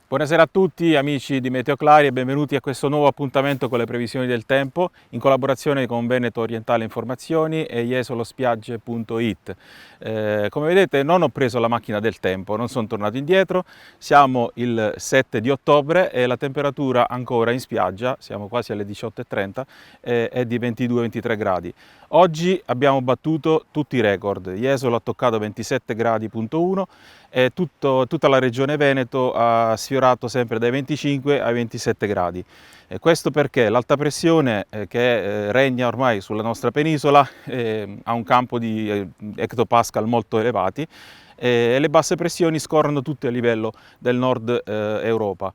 Buonasera a tutti amici di Meteo Clari e benvenuti a questo nuovo appuntamento con le previsioni del tempo in collaborazione con Veneto Orientale Informazioni e jesolospiagge.it. Come vedete non ho preso la macchina del tempo, non sono tornato indietro, siamo il 7 di ottobre e la temperatura ancora in spiaggia, siamo quasi alle 18:30, è di 22-23 gradi. Oggi abbiamo battuto tutti i record, Jesolo ha toccato 27 gradi.1 e tutta la regione Veneto ha sfiorato sempre dai 25 ai 27 gradi. Questo perché l'alta pressione che regna ormai sulla nostra penisola ha un campo di hectopascal molto elevati e le basse pressioni scorrono tutte a livello del nord Europa.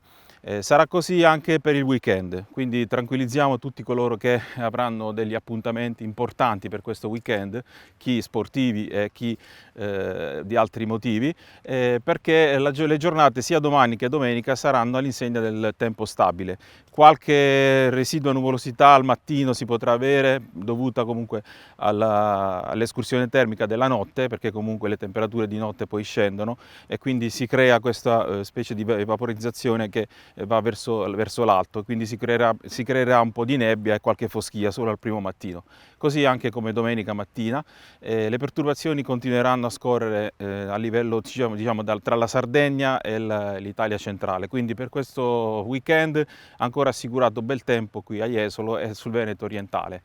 Sarà così anche per il weekend, quindi tranquillizziamo tutti coloro che avranno degli appuntamenti importanti per questo weekend, chi sportivi e chi di altri motivi, perché le giornate sia domani che domenica saranno all'insegna del tempo stabile. Qualche residua nuvolosità al mattino si potrà avere, dovuta comunque all'escursione termica della notte, perché comunque le temperature di notte poi scendono e quindi si crea questa specie di vaporizzazione che va verso l'alto, quindi si creerà un po' di nebbia e qualche foschia solo al primo mattino. Così anche come domenica mattina le perturbazioni continueranno a scorrere a livello diciamo tra la Sardegna e l'Italia centrale, quindi per questo weekend ancora assicurato bel tempo qui a Jesolo e sul Veneto orientale.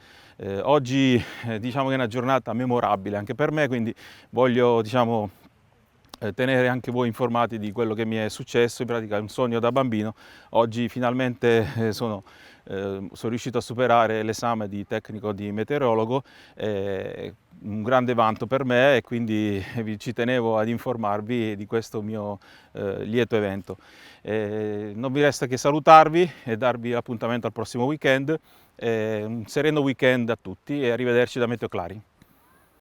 Oggi diciamo che è una giornata memorabile anche per me, quindi voglio tenere anche voi informati di quello che mi è successo. In pratica è un sogno da bambino. Oggi finalmente sono riuscito a superare l'esame di tecnico di meteorologo, un grande vanto per me e quindi ci tenevo ad informarvi di questo mio lieto evento. Non mi resta che salutarvi e darvi appuntamento al prossimo weekend. Un sereno weekend a tutti e arrivederci da Meteo Clari.